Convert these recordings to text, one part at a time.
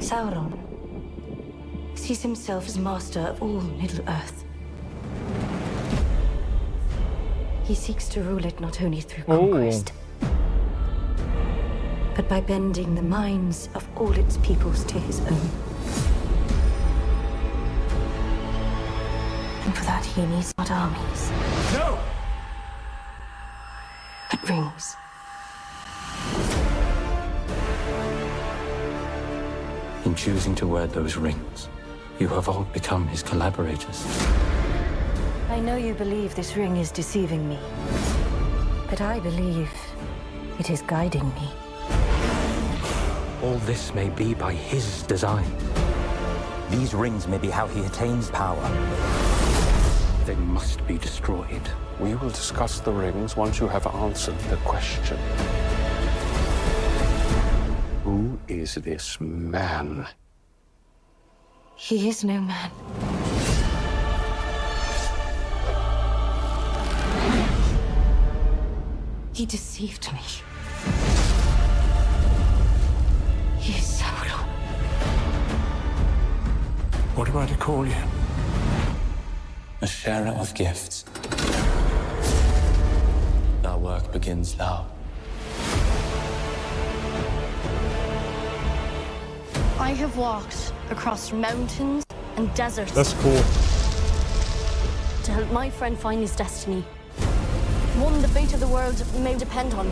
Sauron sees himself as master of all Middle-earth. He seeks to rule it not only through conquest, but by bending the minds of all its peoples to his own. And for that, he needs not armies. No! But rings. In choosing to wear those rings, you have all become his collaborators. I know you believe this ring is deceiving me, but I believe it is guiding me. All this may be by his design. These rings may be how he attains power. They must be destroyed. We will discuss the rings once you have answered the question. Who is this man? He is no man. He deceived me. He is Sauron. What am I to call you? A sharer of gifts. Our work begins now. I have walked across mountains and deserts. That's cool. To help my friend find his destiny. One the fate of the world may depend on.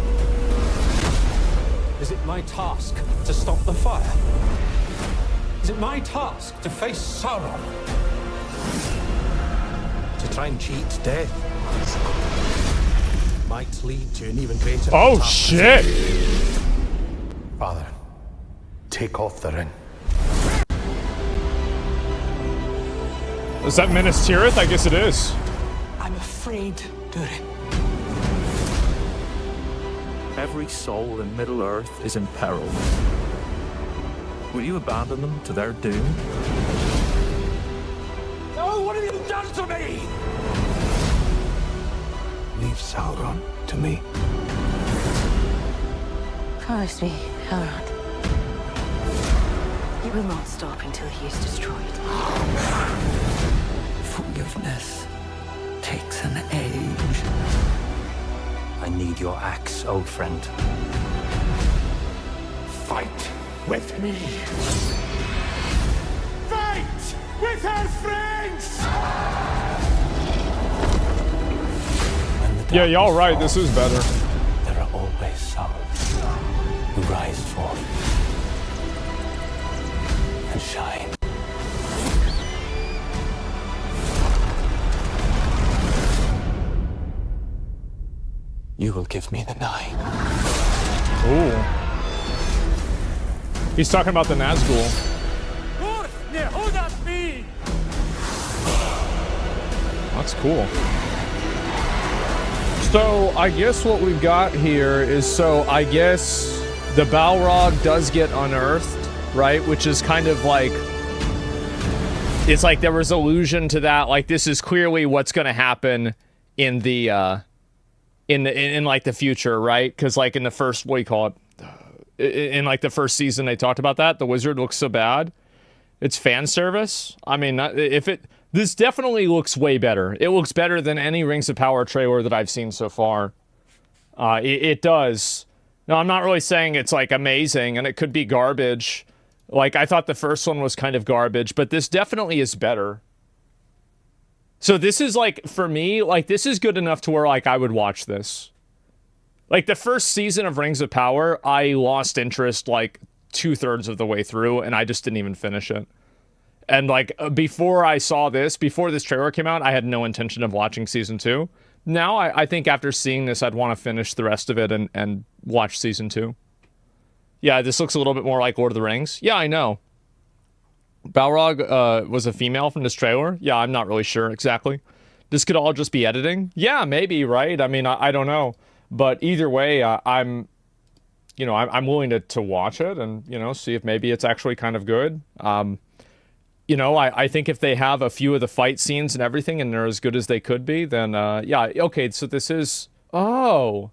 Is it my task to stop the fire? Is it my task to face Sauron? To try and cheat death might lead to an even greater... Oh, shit! Father, take off the ring. Is that Minas Tirith? I guess it is. I'm afraid, Durin. Every soul in Middle-earth is in peril. Will you abandon them to their doom? No, what have you done to me? Leave Sauron to me. Promise me, Elrond. You will not stop until he is destroyed. Forgiveness takes an age. I need your axe, old friend. Fight with me. Fight with our friends! Yeah, y'all right. This is better. There are always some who rise forth and shine. You will give me the nine. Ooh. He's talking about the Nazgul. That's cool. So, I guess what we've got here is, so I guess the Balrog does get unearthed, right? Which is kind of like, it's like there was allusion to that. Like, this is clearly what's going to happen in the, in like the future, right? Because like in the first, what do you call it? In like the first season, they talked about that. The wizard looks so bad. It's fan service. I mean, this definitely looks way better. It looks better than any Rings of Power trailer that I've seen so far. It does. No, I'm not really saying it's like amazing, and it could be garbage. Like, I thought the first one was kind of garbage, but this definitely is better. So this is like, for me, like, this is good enough to where like I would watch this. Like, the first season of Rings of Power, I lost interest like 2/3 of the way through, and I just didn't even finish it. And like, before I saw this, before this trailer came out, I had no intention of watching season 2. Now, I think after seeing this, I'd want to finish the rest of it and watch season 2. Yeah, this looks a little bit more like Lord of the Rings. Yeah, I know. Balrog was a female from this trailer. Yeah, I'm not really sure exactly. This could all just be editing. Yeah, maybe, right? I mean, I don't know. But either way, I'm willing to watch it and, see if maybe it's actually kind of good. I think if they have a few of the fight scenes and everything and they're as good as they could be, then, yeah, okay, so this is... Oh.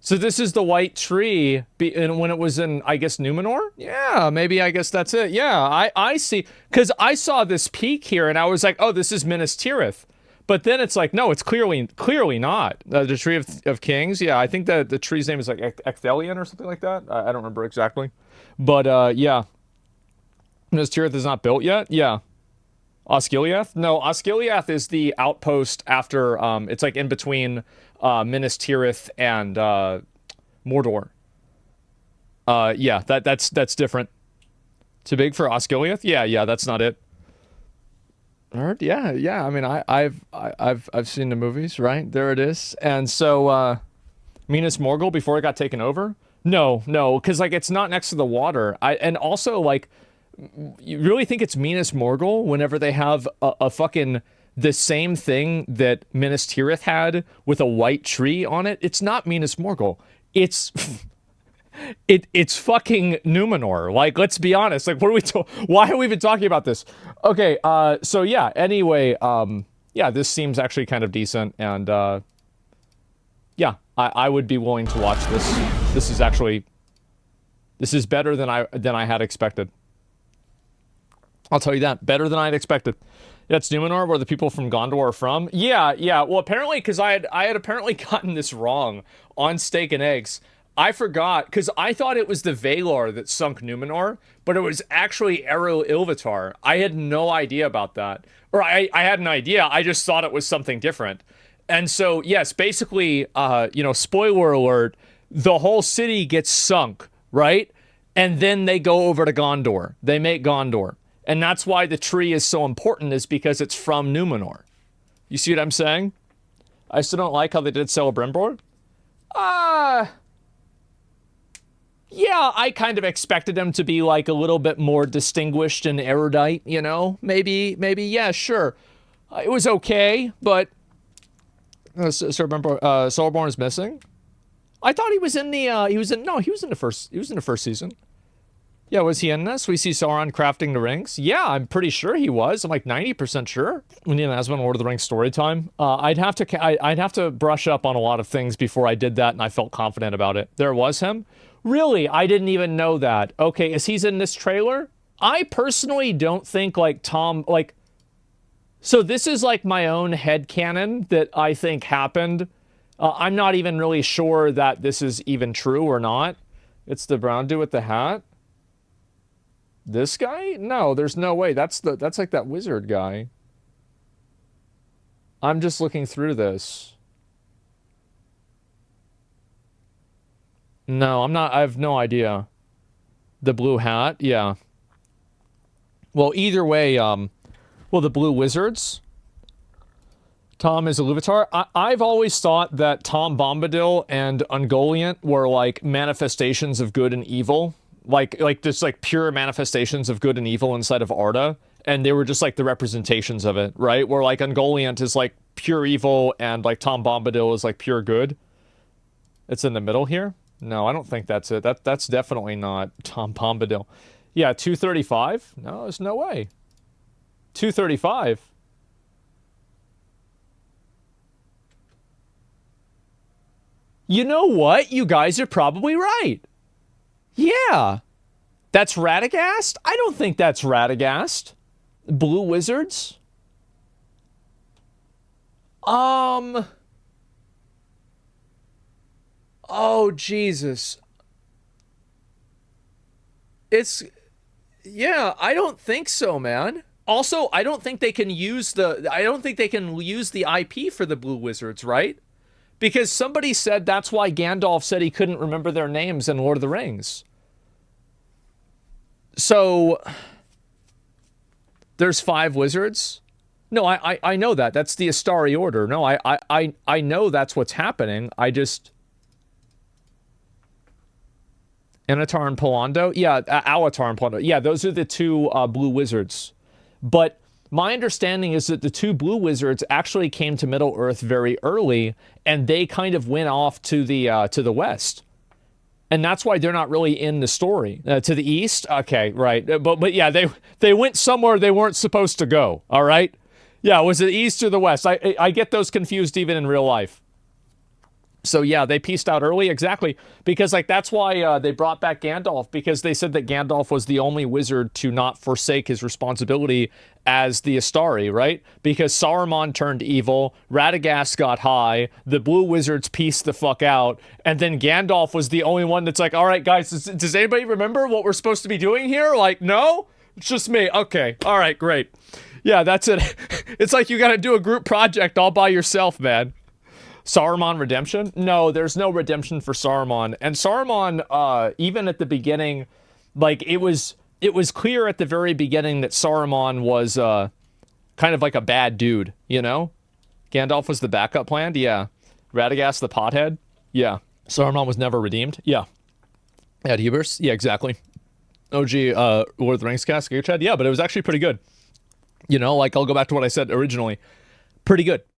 So this is the white tree and when it was in, I guess, Numenor? Yeah, maybe I guess that's it. Yeah, I see. Because I saw this peak here and I was like, oh, this is Minas Tirith. But then it's like, no, it's clearly not. The Tree of Kings, yeah, I think that the tree's name is like Ecthelion or something like that. I don't remember exactly. But, yeah. Minas Tirith is not built yet? Yeah. Osgiliath? No, Osgiliath is the outpost after, it's like in between Minas Tirith and Mordor. Yeah, that's different. Too big for Osgiliath? Yeah, that's not it. Yeah. I mean, I've seen the movies, right? There it is. And so, Minas Morgul before it got taken over? No, because like it's not next to the water. And also like, you really think it's Minas Morgul whenever they have a fucking the same thing that Minas Tirith had with a white tree on it? It's not Minas Morgul. It's it's fucking Numenor. Like, let's be honest. Like, what are we why are we even talking about this? Okay, so yeah, anyway, yeah, this seems actually kind of decent, and yeah, I would be willing to watch this. This is better than I had expected. I'll tell you that. Better than I'd expected. That's Numenor, where the people from Gondor are from. Yeah. Well, apparently, because I had apparently gotten this wrong on Steak and Eggs. I forgot, because I thought it was the Valar that sunk Numenor, but it was actually Eru Ilúvatar. I had no idea about that. Or I had an idea, I just thought it was something different. And so, yes, basically, spoiler alert, the whole city gets sunk, right? And then they go over to Gondor. They make Gondor. And that's why the tree is so important, is because it's from Numenor. You see what I'm saying? I still don't like how they did Celebrimbor. Yeah, I kind of expected him to be like a little bit more distinguished and erudite, you know? Maybe, yeah, sure. It was okay, but Celeborn is missing. I thought he was in the he was in the first season. Yeah, was he in this? We see Sauron crafting the rings. Yeah, I'm pretty sure he was. I'm like 90% sure. We need an Asmongold Lord of the Rings story time. I'd have to brush up on a lot of things before I did that, and I felt confident about it. There was him. Really? I didn't even know that. Okay, is he's in this trailer? I personally don't think, like, Tom, like... So this is, like, my own headcanon that I think happened. I'm not even really sure that this is even true or not. It's the brown dude with the hat. This guy? No, there's no way. That's like that wizard guy. I'm just looking through this. No, I'm not. I have no idea. The blue hat? Yeah. Well, either way, the blue wizards. Tom is Ilúvatar. I've always thought that Tom Bombadil and Ungoliant were like manifestations of good and evil. Like just like pure manifestations of good and evil inside of Arda. And they were just like the representations of it, right? Where like Ungoliant is like pure evil and like Tom Bombadil is like pure good. It's in the middle here. No, I don't think that's it. That's definitely not Tom Bombadil. Yeah, 235? No, there's no way. 235? You know what? You guys are probably right. Yeah. That's Radagast? I don't think that's Radagast. Blue Wizards? Oh, Jesus. Yeah, I don't think so, man. Also, I don't think they can use the IP for the Blue Wizards, right? Because somebody said that's why Gandalf said he couldn't remember their names in Lord of the Rings. So, there's 5 wizards? No, I know that. That's the Astari Order. No, I know that's what's happening. I just... Anatar and Polando? Yeah, Alatar and Polando. Yeah, those are the 2 blue wizards. But my understanding is that the 2 blue wizards actually came to Middle-earth very early, and they kind of went off to the west. And that's why they're not really in the story. To the east? Okay, right. But yeah, they went somewhere they weren't supposed to go, all right? Yeah, was it east or the west? I get those confused even in real life. So yeah, they pieced out early, exactly, because like that's why they brought back Gandalf, because they said that Gandalf was the only wizard to not forsake his responsibility as the Astari, right? Because Saruman turned evil, Radagast got high, the blue wizards pieced the fuck out, and then Gandalf was the only one that's like, all right, guys, does anybody remember what we're supposed to be doing here? Like, no? It's just me. Okay. All right, great. Yeah, that's it. It's like you got to do a group project all by yourself, man. Saruman redemption? No, there's no redemption for Saruman. And Saruman, even at the beginning, like it was clear at the very beginning that Saruman was kind of like a bad dude, you know? Gandalf was the backup plan? Yeah. Radagast the pothead? Yeah. Saruman was never redeemed? Yeah. Ed Hubers? Yeah, exactly. OG Lord of the Rings cast, Chad? Yeah, but it was actually pretty good. You know, like I'll go back to what I said originally. Pretty good.